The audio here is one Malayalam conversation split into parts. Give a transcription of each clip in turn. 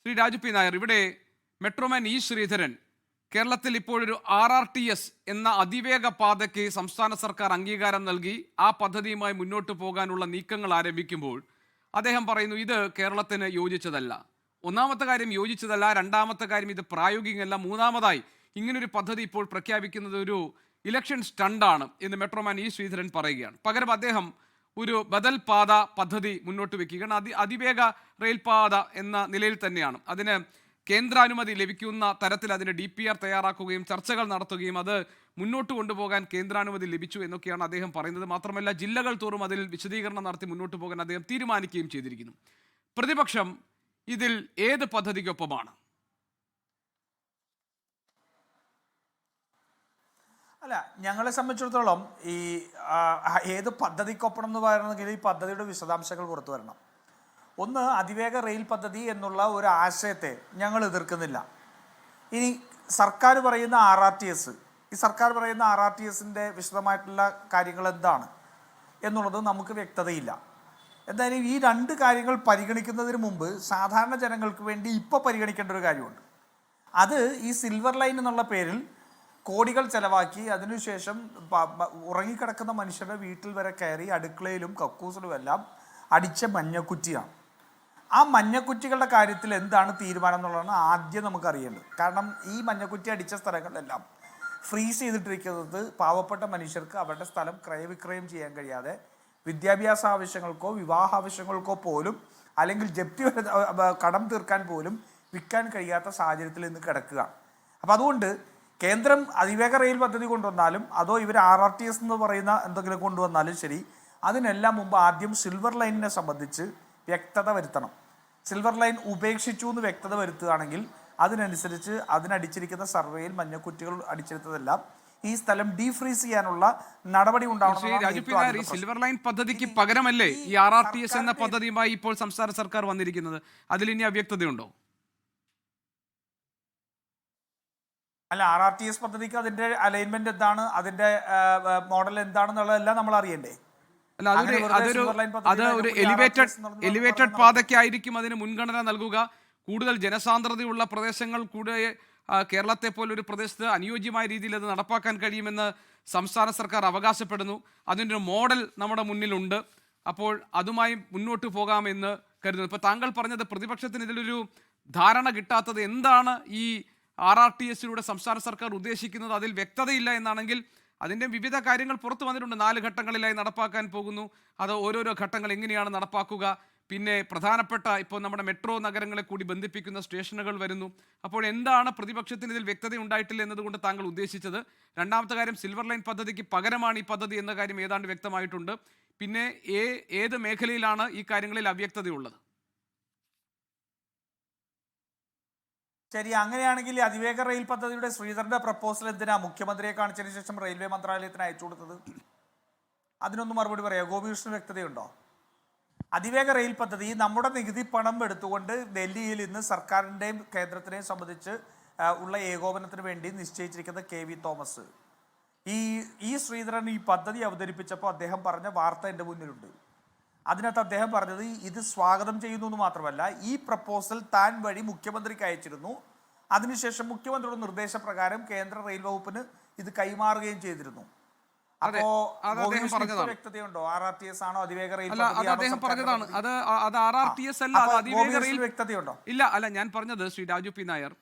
ശ്രീ രാജു പി നായർ, ഇവിടെ മെട്രോമാൻ ഇ ശ്രീധരൻ കേരളത്തിൽ ഇപ്പോഴൊരു RRTS എന്ന അതിവേഗ പാതയ്ക്ക് സംസ്ഥാന സർക്കാർ അംഗീകാരം നൽകി ആ പദ്ധതിയുമായി മുന്നോട്ട് പോകാനുള്ള നീക്കങ്ങൾ ആരംഭിക്കുമ്പോൾ അദ്ദേഹം പറയുന്നു ഇത് കേരളത്തിന് യോജിച്ചതല്ല. ഒന്നാമത്തെ കാര്യം യോജിച്ചതല്ല, രണ്ടാമത്തെ കാര്യം ഇത് പ്രായോഗികമല്ല, മൂന്നാമതായി ഇങ്ങനൊരു പദ്ധതി ഇപ്പോൾ പ്രഖ്യാപിക്കുന്നത് ഒരു ഇലക്ഷൻ സ്റ്റണ്ടാണ് എന്ന് മെട്രോമാൻ ഇ ശ്രീധരൻ പറയുകയാണ്. പകരം അദ്ദേഹം ഒരു ബദൽ പാത പദ്ധതി മുന്നോട്ട് വെക്കുകയാണ്. അതിവേഗ റെയിൽപാത എന്ന നിലയിൽ തന്നെയാണ്. അതിന് കേന്ദ്രാനുമതി ലഭിക്കുന്ന തരത്തിൽ അതിന് DPR തയ്യാറാക്കുകയും ചർച്ചകൾ നടത്തുകയും അത് മുന്നോട്ട് കൊണ്ടുപോകാൻ കേന്ദ്രാനുമതി ലഭിച്ചു എന്നൊക്കെയാണ് അദ്ദേഹം പറയുന്നത്. മാത്രമല്ല ജില്ലകൾ തോറും അതിൽ വിശദീകരണം നടത്തി മുന്നോട്ട് പോകാൻ അദ്ദേഹം തീരുമാനിക്കുകയും ചെയ്തിരിക്കുന്നു. പ്രതിപക്ഷം ഇതിൽ ഏത് പദ്ധതിക്കൊപ്പമാണ്? അല്ല, ഞങ്ങളെ സംബന്ധിച്ചിടത്തോളം ഈ ഏത് പദ്ധതിക്കൊപ്പം എന്ന് പറയണമെങ്കിൽ ഈ പദ്ധതിയുടെ വിശദാംശങ്ങൾ പുറത്തു വരണം. ഒന്ന്, അതിവേഗ റെയിൽ പദ്ധതി എന്നുള്ള ഒരു ആശയത്തെ ഞങ്ങൾ എതിർക്കുന്നില്ല. ഇനി സർക്കാർ പറയുന്ന RRTS, ഈ സർക്കാർ പറയുന്ന RRTSൻ്റെ വിശദമായിട്ടുള്ള കാര്യങ്ങൾ എന്താണ് എന്നുള്ളത് നമുക്ക് വ്യക്തതയില്ല. എന്തായാലും ഈ രണ്ട് കാര്യങ്ങൾ പരിഗണിക്കുന്നതിന് മുമ്പ് സാധാരണ ജനങ്ങൾക്ക് വേണ്ടി ഇപ്പോൾ പരിഗണിക്കേണ്ട ഒരു കാര്യമുണ്ട്. അത് ഈ സിൽവർ ലൈൻ എന്നുള്ള പേരിൽ കോടികൾ ചെലവാക്കി അതിനുശേഷം ഉറങ്ങിക്കിടക്കുന്ന മനുഷ്യരുടെ വീട്ടിൽ വരെ കയറി അടുക്കളയിലും കക്കൂസിലും എല്ലാം അടിച്ച മഞ്ഞക്കുറ്റിയാണ്. ആ മഞ്ഞക്കുറ്റികളുടെ കാര്യത്തിൽ എന്താണ് തീരുമാനം എന്നുള്ളതാണ് ആദ്യം നമുക്ക് അറിയേണ്ടത്. കാരണം ഈ മഞ്ഞക്കുറ്റി അടിച്ച സ്ഥലങ്ങളിലെല്ലാം ഫ്രീസ് ചെയ്തിട്ടിരിക്കുന്നത് പാവപ്പെട്ട മനുഷ്യർക്ക് അവരുടെ സ്ഥലം ക്രയവിക്രയം ചെയ്യാൻ കഴിയാതെ വിദ്യാഭ്യാസ ആവശ്യങ്ങൾക്കോ വിവാഹ ആവശ്യങ്ങൾക്കോ പോലും അല്ലെങ്കിൽ ജപ്തി കടം തീർക്കാൻ പോലും വിൽക്കാൻ കഴിയാത്ത സാഹചര്യത്തിൽ ഇന്ന് കിടക്കുകയാണ്. അപ്പം അതുകൊണ്ട് കേന്ദ്രം അതിവേഗ റെയിൽ പദ്ധതി കൊണ്ടുവന്നാലും അതോ ഇവർ RRTS എന്ന് പറയുന്ന എന്തെങ്കിലും കൊണ്ടുവന്നാലും ശരി, അതിനെല്ലാം മുമ്പ് ആദ്യം സിൽവർ ലൈനിനെ സംബന്ധിച്ച് വ്യക്തത വരുത്തണം. സിൽവർ ലൈൻ ഉപേക്ഷിച്ചു എന്ന് വ്യക്തത വരുത്തുകയാണെങ്കിൽ അതിനനുസരിച്ച് അതിനടിച്ചിരിക്കുന്ന സർവേയിൽ മഞ്ഞക്കുറ്റികൾ അടിച്ചെടുത്തതെല്ലാം ഈ സ്ഥലം ഡീഫ്രീസ് ചെയ്യാനുള്ള നടപടി ഉണ്ടാവണം. സിൽവർ ലൈൻ പദ്ധതിക്ക് പകരമല്ലേ ഈ RRTS എന്ന പദ്ധതിയുമായി ഇപ്പോൾ സംസ്ഥാന സർക്കാർ വന്നിരിക്കുന്നത്? അതിൽ ഇനി അവ്യക്തതയുണ്ടോ? അല്ല, RRTS പദ്ധതിക്ക് അതിന്റെ അലൈൻമെന്റ് എന്താണ്, അതിന്റെ മോഡൽ എന്താണെന്നുള്ളതെല്ലാം നമ്മൾ അറിയണ്ടേ? അത് ഒരു എലിവേറ്റഡ് പാതയ്ക്കായിരിക്കും അതിന് മുൻഗണന നൽകുക. കൂടുതൽ ജനസാന്ദ്രതയുള്ള പ്രദേശങ്ങൾ കൂടെ കേരളത്തെ പോലൊരു പ്രദേശത്ത് അനുയോജ്യമായ രീതിയിൽ അത് നടപ്പാക്കാൻ കഴിയുമെന്ന് സംസ്ഥാന സർക്കാർ അവകാശപ്പെടുന്നു. അതിൻ്റെ ഒരു മോഡൽ നമ്മുടെ മുന്നിലുണ്ട്. അപ്പോൾ അതുമായി മുന്നോട്ട് പോകാമെന്ന് കരുതുന്നു. ഇപ്പോൾ താങ്കൾ പറഞ്ഞത് പ്രതിപക്ഷത്തിന് ഇതിലൊരു ധാരണ കിട്ടാത്തത് എന്താണ് ഈ RRTSലൂടെ സംസ്ഥാന സർക്കാർ ഉദ്ദേശിക്കുന്നത്, അതിൽ വ്യക്തതയില്ല എന്നാണെങ്കിൽ അതിൻ്റെ വിവിധ കാര്യങ്ങൾ പുറത്തു വന്നിട്ടുണ്ട്. 4 ഘട്ടങ്ങളിലായി നടപ്പാക്കാൻ പോകുന്നു. അത് ഓരോരോ ഘട്ടങ്ങൾ എങ്ങനെയാണ് നടപ്പാക്കുക, പിന്നെ പ്രധാനപ്പെട്ട ഇപ്പോൾ നമ്മുടെ മെട്രോ നഗരങ്ങളെ കൂടി ബന്ധിപ്പിക്കുന്ന സ്റ്റേഷനുകൾ വരുന്നു. അപ്പോൾ എന്താണ് പ്രതിപക്ഷത്തിന് ഇതിൽ വ്യക്തത ഉണ്ടായിട്ടില്ല എന്നതുകൊണ്ട് താങ്കൾ ഉദ്ദേശിച്ചത്? രണ്ടാമത്തെ കാര്യം, സിൽവർ ലൈൻ പദ്ധതിക്ക് പകരമാണ് ഈ പദ്ധതി എന്ന കാര്യം ഏതാണ്ട് വ്യക്തമായിട്ടുണ്ട്. പിന്നെ ഏത് മേഖലയിലാണ് ഈ കാര്യങ്ങളിൽ അവ്യക്തതയുള്ളത്? ശരി, അങ്ങനെയാണെങ്കിൽ അതിവേഗ റെയിൽ പദ്ധതിയുടെ ശ്രീധരന്റെ പ്രപ്പോസൽ എന്തിനാ മുഖ്യമന്ത്രിയെ കാണിച്ചതിന് ശേഷം റെയിൽവേ മന്ത്രാലയത്തിന് അയച്ചു കൊടുത്തത്? അതിനൊന്നും മറുപടി പറയാം. ഗോപികൃഷ്ണൻ വ്യക്തതയുണ്ടോ? അതിവേഗ റെയിൽ പദ്ധതി നമ്മുടെ നികുതി പണം എടുത്തുകൊണ്ട് ഡൽഹിയിൽ ഇന്ന് സർക്കാരിൻ്റെയും കേന്ദ്രത്തിനെയും സംബന്ധിച്ച് ഉള്ള ഏകോപനത്തിന് വേണ്ടി നിശ്ചയിച്ചിരിക്കുന്ന KV തോമസ്, ഈ ശ്രീധരൻ ഈ പദ്ധതി അവതരിപ്പിച്ചപ്പോൾ അദ്ദേഹം പറഞ്ഞ വാർത്ത എൻ്റെ മുന്നിലുണ്ട്. അതിനകത്ത് അദ്ദേഹം പറഞ്ഞത് ഇത് സ്വാഗതം ചെയ്യുന്നു എന്ന് മാത്രമല്ല, ഈ പ്രപ്പോസൽ താൻ വഴി മുഖ്യമന്ത്രിക്ക് അയച്ചിരുന്നു. അതിനുശേഷം മുഖ്യമന്ത്രിയുടെ നിർദ്ദേശപ്രകാരം കേന്ദ്ര റെയിൽ വകുപ്പിന് ഇത് കൈമാറുകയും ചെയ്തിരുന്നു. അപ്പോ വ്യക്തതയുണ്ടോ? RRTS ആണോ അതിവേഗ റെയിൽ? വ്യക്തതയുണ്ടോ? ഇല്ല, അല്ല, ഞാൻ പറഞ്ഞത് ശ്രീ രാജു പി നായർ,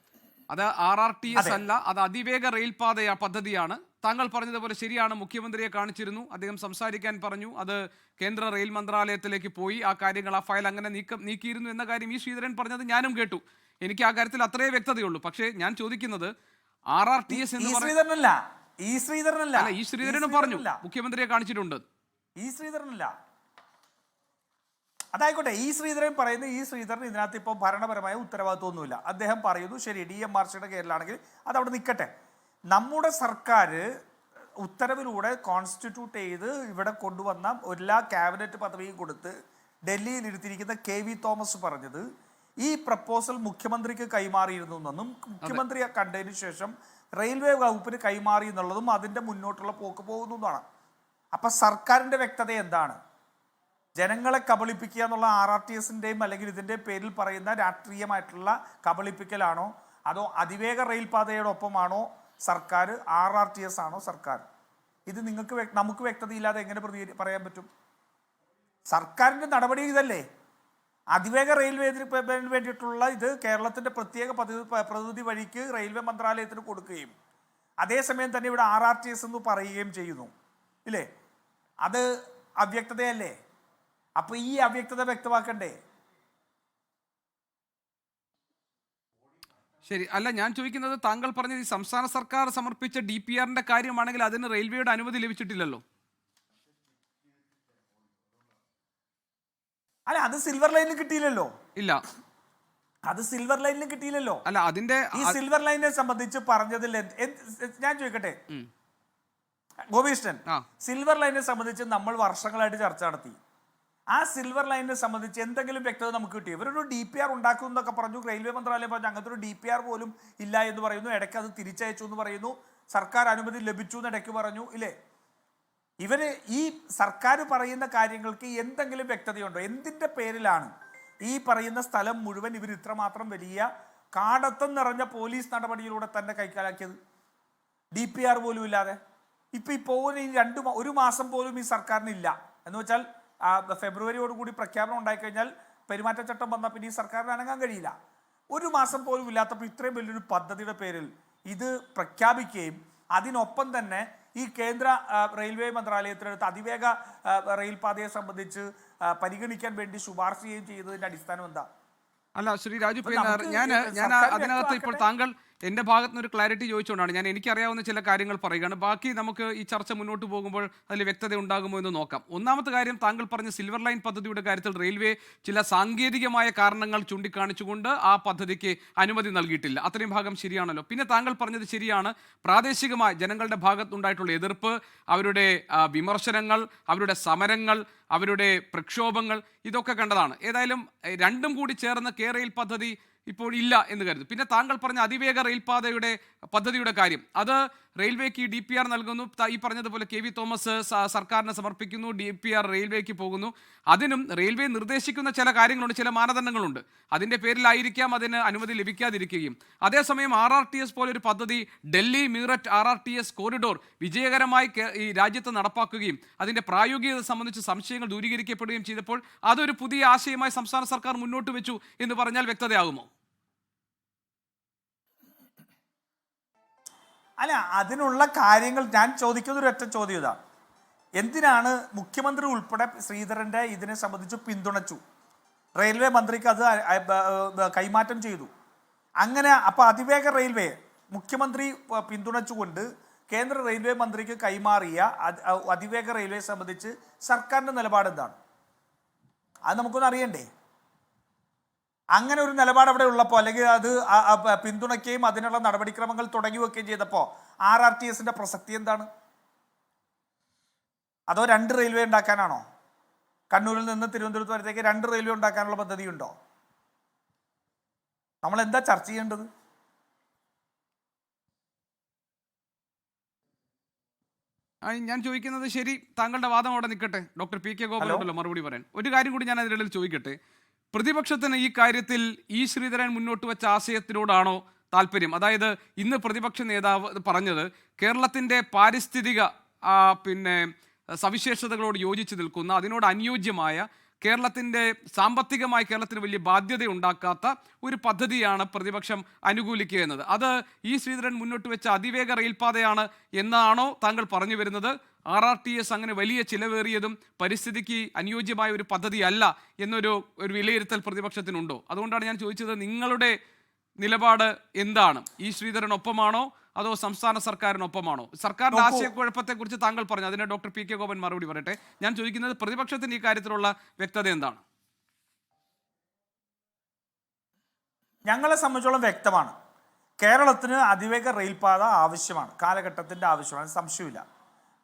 അത് RRTS അല്ല, അത് അതിവേഗ റെയിൽ പദ്ധതിയാണ്. താങ്കൾ പറഞ്ഞതുപോലെ ശരിയാണ്, മുഖ്യമന്ത്രിയെ കാണിച്ചിരുന്നു, അദ്ദേഹം സംസാരിക്കാൻ പറഞ്ഞു, അത് കേന്ദ്ര റെയിൽ മന്ത്രാലയത്തിലേക്ക് പോയി, ആ കാര്യങ്ങൾ ആ ഫയൽ അങ്ങനെ നീക്കിയിരുന്നു എന്ന കാര്യം ഈ ശ്രീധരൻ പറഞ്ഞത് ഞാനും കേട്ടു. എനിക്ക് ആ കാര്യത്തിൽ അത്രേ വ്യക്തതയുള്ളൂ. പക്ഷേ ഞാൻ ചോദിക്കുന്നത് RRTS എന്ന് ഈ ശ്രീധരനും പറഞ്ഞു മുഖ്യമന്ത്രിയെ കാണിച്ചിട്ടുണ്ട്. ഈ ശ്രീധരനല്ല, അതായിക്കോട്ടെ. ഈ ശ്രീധരൻ പറയുന്ന ഈ ശ്രീധരൻ ഇതിനകത്ത് ഇപ്പോൾ ഭരണപരമായ ഉത്തരവാദിത്വമൊന്നുമില്ല. അദ്ദേഹം പറയുന്നു ശരി, DMRCയുടെ കീഴിലാണെങ്കിൽ അതവിടെ നിൽക്കട്ടെ. നമ്മുടെ സർക്കാർ ഉത്തരവിലൂടെ കോൺസ്റ്റിറ്റ്യൂട്ട് ചെയ്ത് ഇവിടെ കൊണ്ടുവന്ന എല്ലാ ക്യാബിനറ്റ് പദവിയും കൊടുത്ത് ഡൽഹിയിൽ ഇരുത്തിയിരിക്കുന്ന KV തോമസ് പറഞ്ഞത് ഈ പ്രപ്പോസൽ മുഖ്യമന്ത്രിക്ക് കൈമാറിയിരുന്നു എന്നും മുഖ്യമന്ത്രിയെ കണ്ടതിന് ശേഷം റെയിൽവേ വകുപ്പിന് കൈമാറി എന്നുള്ളതും അതിൻ്റെ മുന്നോട്ടുള്ള പോക്ക് പോകുന്നതാണ്. അപ്പം സർക്കാരിൻ്റെ വ്യക്തത എന്താണ്? ജനങ്ങളെ കബളിപ്പിക്കുക എന്നുള്ള RRTSൻ്റെയും അല്ലെങ്കിൽ ഇതിൻ്റെ പേരിൽ പറയുന്ന രാഷ്ട്രീയമായിട്ടുള്ള കബളിപ്പിക്കലാണോ, അതോ അതിവേഗ റെയിൽപാതയുടെ ഒപ്പമാണോ സർക്കാർ, RRTS ആണോ സർക്കാർ? ഇത് നമുക്ക് വ്യക്തതയില്ലാതെ എങ്ങനെ പറയാൻ പറ്റും? സർക്കാരിൻ്റെ നടപടി ഇതല്ലേ. അതിവേഗ റെയിൽവേന് വേണ്ടിയിട്ടുള്ള ഇത് കേരളത്തിൻ്റെ പ്രത്യേക പദ്ധതി വഴിക്ക് റെയിൽവേ മന്ത്രാലയത്തിന് കൊടുക്കുകയും അതേസമയം തന്നെ ഇവിടെ RRTS എന്ന് പറയുകയും ചെയ്യുന്നു ഇല്ലേ? അത് അവ്യക്തതയല്ലേ? അപ്പോൾ ഈ അവ്യക്തത വ്യക്തമാക്കണ്ടേ? ശരി, അല്ല ഞാൻ ചോദിക്കുന്നത്, താങ്കൾ പറഞ്ഞത് ഈ സംസ്ഥാന സർക്കാർ സമർപ്പിച്ച DPRന്റെ കാര്യമാണെങ്കിൽ അതിന് റെയിൽവേയുടെ അനുമതി ലഭിച്ചിട്ടില്ലല്ലോ. അല്ല, അത് സിൽവർ ലൈനിൽ കിട്ടിയില്ലല്ലോ. ഇല്ല, അത് സിൽവർ ലൈനിൽ കിട്ടിയില്ലല്ലോ. അല്ല അതിന്റെ ഈ സിൽവർ ലൈനിനെ സംബന്ധിച്ച് പറഞ്ഞതിൽ ഞാൻ ചോദിക്കട്ടെ ഗോപികൃഷ്ണൻ, സിൽവർ ലൈനിനെ സംബന്ധിച്ച് നമ്മൾ വർഷങ്ങളായിട്ട് ചർച്ച നടത്തി. ആ സിൽവർ ലൈനിനെ സംബന്ധിച്ച് എന്തെങ്കിലും വ്യക്തത നമുക്ക് കിട്ടി? ഇവരൊരു DPR ഉണ്ടാക്കും എന്നൊക്കെ പറഞ്ഞു, റെയിൽവേ മന്ത്രാലയം പറഞ്ഞു. അങ്ങനത്തെ ഒരു DPR പോലും ഇല്ല എന്ന് പറയുന്നു. ഇടയ്ക്ക് അത് തിരിച്ചയച്ചു എന്ന് പറയുന്നു. സർക്കാർ അനുമതി ലഭിച്ചു എന്ന് ഇടയ്ക്ക് പറഞ്ഞു ഇല്ലേ? ഇവര് ഈ സർക്കാർ പറയുന്ന കാര്യങ്ങൾക്ക് എന്തെങ്കിലും വ്യക്തതയുണ്ടോ? എന്തിൻ്റെ പേരിലാണ് ഈ പറയുന്ന സ്ഥലം മുഴുവൻ ഇവർ ഇത്രമാത്രം വലിയ കാടത്തം നിറഞ്ഞ പോലീസ് നടപടിയിലൂടെ തന്നെ കൈക്കാലാക്കിയത്? DPR പോലും ഇല്ലാതെ ഇപ്പോൾ ഈ ഒരു മാസം പോലും ഈ സർക്കാരിനില്ല എന്ന് വെച്ചാൽ ഫെബ്രുവരിയോടുകൂടി പ്രഖ്യാപനം ഉണ്ടായിക്കഴിഞ്ഞാൽ പെരുമാറ്റച്ചട്ടം വന്നാൽ പിന്നെ ഈ സർക്കാരിന് അനങ്ങാൻ കഴിയില്ല. ഒരു മാസം പോലും ഇല്ലാത്തപ്പോൾ ഇത്രയും വലിയൊരു പദ്ധതിയുടെ പേരിൽ ഇത് പ്രഖ്യാപിക്കുകയും അതിനൊപ്പം തന്നെ ഈ കേന്ദ്ര റെയിൽവേ മന്ത്രാലയത്തിനടുത്ത് അതിവേഗ റെയിൽപാതയെ സംബന്ധിച്ച് പരിഗണിക്കാൻ വേണ്ടി ശുപാർശ ചെയ്തതിൻ്റെ അടിസ്ഥാനം എന്താ? അല്ല ശ്രീ രാജു, ഞാൻ അതിനകത്ത് ഇപ്പോൾ താങ്കൾ എൻ്റെ ഭാഗത്ത് നിന്ന് ഒരു ക്ലാരിറ്റി ചോദിച്ചുകൊണ്ടാണ് എനിക്കറിയാവുന്ന ചില കാര്യങ്ങൾ പറയുകയാണ്. ബാക്കി നമുക്ക് ഈ ചർച്ച മുന്നോട്ട് പോകുമ്പോൾ അതിൽ വ്യക്തത ഉണ്ടാകുമോ എന്ന് നോക്കാം. ഒന്നാമത്തെ കാര്യം, താങ്കൾ പറഞ്ഞ സിൽവർ ലൈൻ പദ്ധതിയുടെ കാര്യത്തിൽ റെയിൽവേ ചില സാങ്കേതികമായ കാരണങ്ങൾ ചൂണ്ടിക്കാണിച്ചുകൊണ്ട് ആ പദ്ധതിക്ക് അനുമതി നൽകിയിട്ടില്ല. അത്രയും ഭാഗം ശരിയാണല്ലോ. പിന്നെ താങ്കൾ പറഞ്ഞത് ശരിയാണ്, പ്രാദേശികമായി ജനങ്ങളുടെ ഭാഗത്തുണ്ടായിട്ടുള്ള എതിർപ്പ്, അവരുടെ വിമർശനങ്ങൾ, അവരുടെ സമരങ്ങൾ, അവരുടെ പ്രക്ഷോഭങ്ങൾ, ഇതൊക്കെ കണ്ടതാണ്. ഏതായാലും രണ്ടും കൂടി ചേർന്ന് റെയിൽ പദ്ധതി ഇപ്പോൾ ഇല്ല എന്ന് കരുതും. പിന്നെ താങ്കൾ പറഞ്ഞ അതിവേഗ റെയിൽപാതയുടെ പദ്ധതിയുടെ കാര്യം, അത് റെയിൽവേക്ക് DPR നൽകുന്നു. ഈ പറഞ്ഞതുപോലെ KV തോമസ് സർക്കാരിന് സമർപ്പിക്കുന്നു, DPR റെയിൽവേക്ക് പോകുന്നു. അതിനും റെയിൽവേ നിർദ്ദേശിക്കുന്ന ചില കാര്യങ്ങളുണ്ട്, ചില മാനദണ്ഡങ്ങളുണ്ട്. അതിൻ്റെ പേരിലായിരിക്കാം അതിന് അനുമതി ലഭിക്കാതിരിക്കുകയും. അതേസമയം RRTS പോലൊരു പദ്ധതി, ഡൽഹി മീററ്റ് RRTS കോറിഡോർ വിജയകരമായി ഈ രാജ്യത്ത് നടപ്പാക്കുകയും അതിൻ്റെ പ്രായോഗികത സംബന്ധിച്ച് സംശയങ്ങൾ ദൂരീകരിക്കപ്പെടുകയും ചെയ്തപ്പോൾ അതൊരു പുതിയ ആശയമായി സംസ്ഥാന സർക്കാർ മുന്നോട്ട് വെച്ചു എന്ന് പറഞ്ഞാൽ വ്യക്തതയാകുമോ? അല്ല, അതിനുള്ള കാര്യങ്ങൾ ഞാൻ ചോദിക്കുന്ന ഒരൊറ്റ ചോദ്യം ഇതാണ്. എന്തിനാണ് മുഖ്യമന്ത്രി ഉൾപ്പെടെ ശ്രീധരൻ്റെ ഇതിനെ സംബന്ധിച്ച് പിന്തുണച്ചു? റെയിൽവേ മന്ത്രിക്ക് അത് കൈമാറ്റം ചെയ്തു. അങ്ങനെ അപ്പോൾ അതിവേഗ റെയിൽവേ മുഖ്യമന്ത്രി പിന്തുണച്ചുകൊണ്ട് കേന്ദ്ര റെയിൽവേ മന്ത്രിക്ക് കൈമാറിയ അതിവേഗ റെയിൽവേ സംബന്ധിച്ച് സർക്കാരിൻ്റെ നിലപാട് എന്താണ്? അത് നമുക്കൊന്ന് അറിയണ്ടേ? അങ്ങനെ ഒരു നിലപാട് അവിടെ ഉള്ളപ്പോൾ, അല്ലെങ്കിൽ അത് പിന്തുണയ്ക്കുകയും അതിനുള്ള നടപടിക്രമങ്ങൾ തുടങ്ങി വെക്കുകയും ചെയ്തപ്പോൾ RRTSൻ്റെ പ്രസക്തി എന്താണ്? അതോ 2 റെയിൽവേ ഉണ്ടാക്കാനാണോ? കണ്ണൂരിൽ നിന്ന് തിരുവനന്തപുരത്ത് വരത്തേക്ക് 2 റെയിൽവേ ഉണ്ടാക്കാനുള്ള പദ്ധതിയുണ്ടോ? നമ്മൾ എന്താ ചർച്ച ചെയ്യേണ്ടത്? ഞാൻ ചോദിക്കുന്നത്, ശരി, താങ്കളുടെ വാദം അവിടെ നിൽക്കട്ടെ. ഡോക്ടർ PK ഗോപാൽ ഉണ്ടല്ലോ മറുപടി പറയാൻ. ഒരു കാര്യം കൂടി ഞാൻ അതിനിടയിൽ ചോദിക്കട്ടെ. പ്രതിപക്ഷത്തിന് ഈ കാര്യത്തിൽ ശ്രീധരൻ മുന്നോട്ട് വെച്ച ആശയത്തിനോടാണോ താല്പര്യം? അതായത് ഇന്ന് പ്രതിപക്ഷ നേതാവ് പറഞ്ഞത് കേരളത്തിൻ്റെ പാരിസ്ഥിതിക സവിശേഷതകളോട് യോജിച്ച് നിൽക്കുന്ന, അതിനോട് അനുയോജ്യമായ, കേരളത്തിൻ്റെ സാമ്പത്തികമായി കേരളത്തിന് വലിയ ബാധ്യത ഉണ്ടാക്കാത്ത ഒരു പദ്ധതിയാണ് പ്രതിപക്ഷം അനുകൂലിക്കുക എന്നത്. അത് ശ്രീധരൻ മുന്നോട്ട് വെച്ച അതിവേഗ റെയിൽപാതയാണ് എന്നാണോ താങ്കൾ പറഞ്ഞു വരുന്നത്? RRTS അങ്ങനെ വലിയ ചിലവേറിയതും പരിസ്ഥിതിക്ക് അനുയോജ്യമായ ഒരു പദ്ധതിയല്ല എന്നൊരു വിലയിരുത്തൽ പ്രതിപക്ഷത്തിനുണ്ടോ? അതുകൊണ്ടാണ് ഞാൻ ചോദിച്ചത്, നിങ്ങളുടെ നിലപാട് എന്താണ്? ശ്രീധരനൊപ്പമാണോ അതോ സംസ്ഥാന സർക്കാരിനൊപ്പമാണോ? സർക്കാരിന്റെ ആശയക്കുഴപ്പത്തെക്കുറിച്ച് താങ്കൾ പറഞ്ഞു, അതിന് ഡോക്ടർ PK ഗോപൻ മറുപടി പറയട്ടെ. ഞാൻ ചോദിക്കുന്നത്, പ്രതിപക്ഷത്തിന് ഈ കാര്യത്തിലുള്ള വ്യക്തത എന്താണ്? ഞങ്ങളെ സംബന്ധിച്ചോളം വ്യക്തമാണ്. കേരളത്തിന് അതിവേഗ റെയിൽപാത ആവശ്യമാണ്, കാലഘട്ടത്തിൻ്റെ ആവശ്യമാണ്, സംശയമില്ല.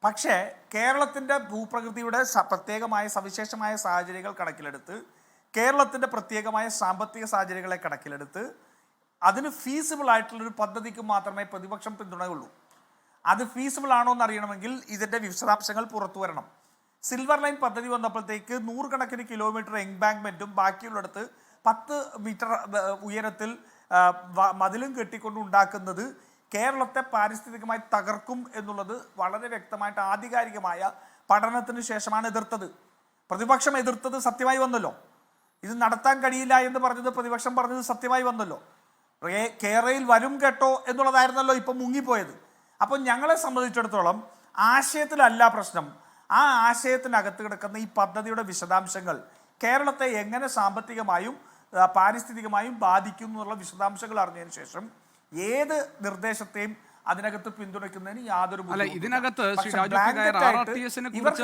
പക്ഷേ കേരളത്തിൻ്റെ ഭൂപ്രകൃതിയുടെ പ്രത്യേകമായ സവിശേഷമായ സാഹചര്യങ്ങൾ കണക്കിലെടുത്ത്, കേരളത്തിൻ്റെ പ്രത്യേകമായ സാമ്പത്തിക സാഹചര്യങ്ങളെ കണക്കിലെടുത്ത് അതിന് ഫീസിബിൾ ആയിട്ടുള്ളൊരു പദ്ധതിക്ക് മാത്രമേ പ്രതിപക്ഷം പിന്തുണയുള്ളൂ. അത് ഫീസിബിൾ ആണോ എന്ന് അറിയണമെങ്കിൽ ഇതിൻ്റെ വിശദാംശങ്ങൾ പുറത്തു വരണം. സിൽവർ ലൈൻ പദ്ധതി വന്നപ്പോഴത്തേക്ക് 100 കിലോമീറ്റർ എംബാങ്ക്മെന്റും ബാക്കിയുള്ളിടത്ത് 10 മീറ്റർ ഉയരത്തിൽ മതിലും കെട്ടിക്കൊണ്ട് ഉണ്ടാക്കുന്നത് കേരളത്തെ പാരിസ്ഥിതികമായി തകർക്കും എന്നുള്ളത് വളരെ വ്യക്തമായിട്ട് ആധികാരികമായ പഠനത്തിന് ശേഷമാണ് എതിർത്തത്. പ്രതിപക്ഷം എതിർത്തത് സത്യമായി വന്നല്ലോ. ഇത് നടത്താൻ കഴിയില്ല എന്ന് പറഞ്ഞത് പ്രതിപക്ഷം പറഞ്ഞത് സത്യമായി വന്നല്ലോ. കേരളയിൽ വരും കേട്ടോ എന്നുള്ളതായിരുന്നല്ലോ ഇപ്പം മുങ്ങിപ്പോയത്. അപ്പം ഞങ്ങളെ സംബന്ധിച്ചിടത്തോളം ആശയത്തിലല്ല പ്രശ്നം, ആ ആശയത്തിനകത്ത് കിടക്കുന്ന ഈ പദ്ധതിയുടെ വിശദാംശങ്ങൾ കേരളത്തെ എങ്ങനെ സാമ്പത്തികമായും പാരിസ്ഥിതികമായും ബാധിക്കും എന്നുള്ള വിശദാംശങ്ങൾ അറിഞ്ഞതിന് ശേഷം ഏത് നിർദ്ദേശത്തെയും അതിനകത്ത് പിന്തുണയ്ക്കുന്നതിന് യാതൊരു ഇതിനകത്ത് ശ്രീ രാജു നായർ RRTS-നെ കുറിച്ച്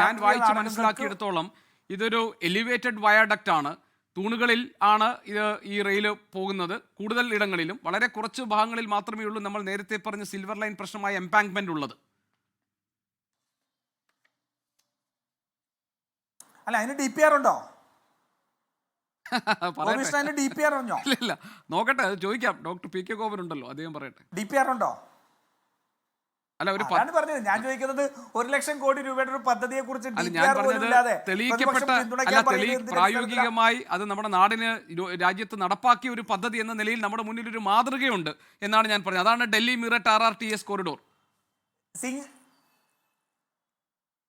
ഞാൻ വായിച്ച് മനസ്സിലാക്കിയെടുത്തോളം ഇതൊരു എലിവേറ്റഡ് വയാഡക്റ്റ് ആണ്. തൂണുകളിൽ ആണ് ഇത് ഈ റെയിൽ പോകുന്നത്. കൂടുതൽ ഇടങ്ങളിലും വളരെ കുറച്ച് ഭാഗങ്ങളിൽ മാത്രമേ ഉള്ളൂ നമ്മൾ നേരത്തെ പറഞ്ഞ സിൽവർ ലൈൻ പ്രശ്നമായ എംപാങ്ക്മെന്റ് ഉള്ളത്. അല്ല, അതിന് DPR ഉണ്ടോ? ഇല്ല, നോക്കട്ടെ, ചോദിക്കാം. ഡോക്ടർ PK ഗോപൻ ഉണ്ടല്ലോ, അദ്ദേഹം പറയട്ടെ. DPR ഉണ്ടോ? അല്ല, പറഞ്ഞത് ഞാൻ ചോദിക്കുന്നത് 1 ലക്ഷം കോടി രൂപയുടെ ഒരു പദ്ധതിയെ കുറിച്ച് പ്രായോഗികമായി അത് നമ്മുടെ നാടിന് രാജ്യത്ത് നടപ്പാക്കിയ ഒരു പദ്ധതി എന്ന നിലയിൽ നമ്മുടെ മുന്നിൽ ഒരു മാതൃകയുണ്ട് എന്നാണ് ഞാൻ പറഞ്ഞത്. അതാണ് Delhi Meerut RRTS corridor.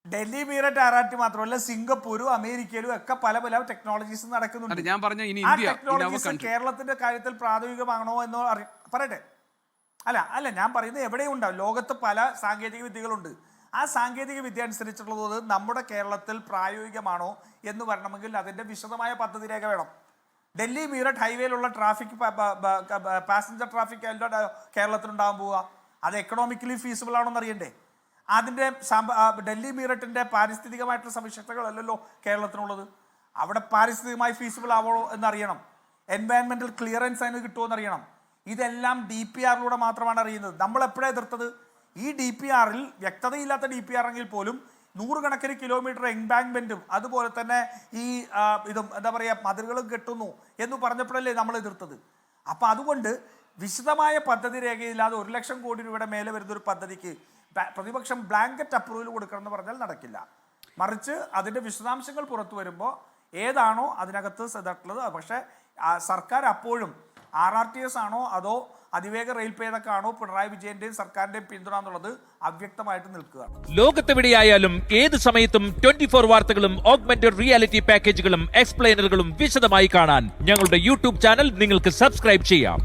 Delhi Meerut RRT മാത്രമല്ല, സിംഗപ്പൂരും അമേരിക്കയിലും ഒക്കെ പല പല ടെക്നോളജീസ് നടക്കുന്നുണ്ട്. ഞാൻ പറഞ്ഞ കേരളത്തിന്റെ കാര്യത്തിൽ പ്രാഥമികമാണോ എന്ന് പറയട്ടെ. അല്ല ഞാൻ പറയുന്നത് എവിടെയും ഉണ്ടാവും. ലോകത്ത് പല സാങ്കേതിക വിദ്യകളുണ്ട്. ആ സാങ്കേതിക വിദ്യ അനുസരിച്ചുള്ളത് നമ്മുടെ കേരളത്തിൽ പ്രായോഗികമാണോ എന്ന് വരണമെങ്കിൽ അതിൻ്റെ വിശദമായ പദ്ധതി രേഖ വേണം. ഡൽഹി മീററ്റ് ഹൈവേയിലുള്ള ട്രാഫിക് പാസഞ്ചർ ട്രാഫിക് കേരളത്തിലുണ്ടാകാൻ പോവുക, അത് എക്കണോമിക്കലി ഫീസിബിൾ ആണോ എന്നറിയണ്ടേ? അതിൻ്റെ ഡൽഹി മീററ്റിൻ്റെ പാരിസ്ഥിതികമായിട്ടുള്ള സവിശേഷതകളല്ലല്ലോ കേരളത്തിനുള്ളത്. അവിടെ പാരിസ്ഥിതികമായി ഫീസിബിൾ ആവണോ എന്നറിയണം. എൻവയൺമെൻറ്റൽ ക്ലിയറൻസ് അതിന് കിട്ടുമോ എന്നറിയണം. ഇതെല്ലാം DPR-ലൂടെ മാത്രമാണ് അറിയുന്നത്. നമ്മൾ എപ്പോഴാണ് എതിർത്തത്? ഈ DPR-ൽ വ്യക്തതയില്ലാത്ത DPR എങ്കിൽ പോലും 100 കിലോമീറ്റർ എംബാങ്ക്മെൻറ്റും അതുപോലെ തന്നെ ഈ ഇതും എന്താ പറയുക മതിലുകളും കെട്ടുന്നു എന്ന് പറഞ്ഞപ്പോഴല്ലേ നമ്മൾ എതിർത്തത്. അപ്പം അതുകൊണ്ട് വിശദമായ പദ്ധതി രേഖയില്ലാതെ 1 ലക്ഷം കോടി രൂപയുടെ മേലെ വരുന്നൊരു പദ്ധതിക്ക് പ്രതിപക്ഷം ബ്ലാങ്കറ്റ് അപ്രൂവൽ കൊടുക്കണം എന്ന് പറഞ്ഞാൽ നടക്കില്ല. മറിച്ച് അതിൻ്റെ വിശദാംശങ്ങൾ പുറത്തു വരുമ്പോൾ ഏതാണോ അതിനകത്ത് ഇതായിട്ടുള്ളത്. പക്ഷേ സർക്കാർ അപ്പോഴും RRTS ആണോ അതോ അതിവേഗ റെയിൽ പേതൊക്കെയാണോ പിണറായി വിജയന്റെയും സർക്കാരിന്റെയും പിന്തുണ എന്നുള്ളത് അവ്യക്തമായിട്ട് നിൽക്കുകയാണ്. ലോകത്തെവിടെയായാലും ഏത് സമയത്തും 24 വാർത്തകളും ഓഗ്മെന്റഡ് റിയാലിറ്റി പാക്കേജുകളും എക്സ്പ്ലെയിനറുകളും വിശദമായി കാണാൻ ഞങ്ങളുടെ YouTube ചാനൽ നിങ്ങൾക്ക് സബ്സ്ക്രൈബ് ചെയ്യാം.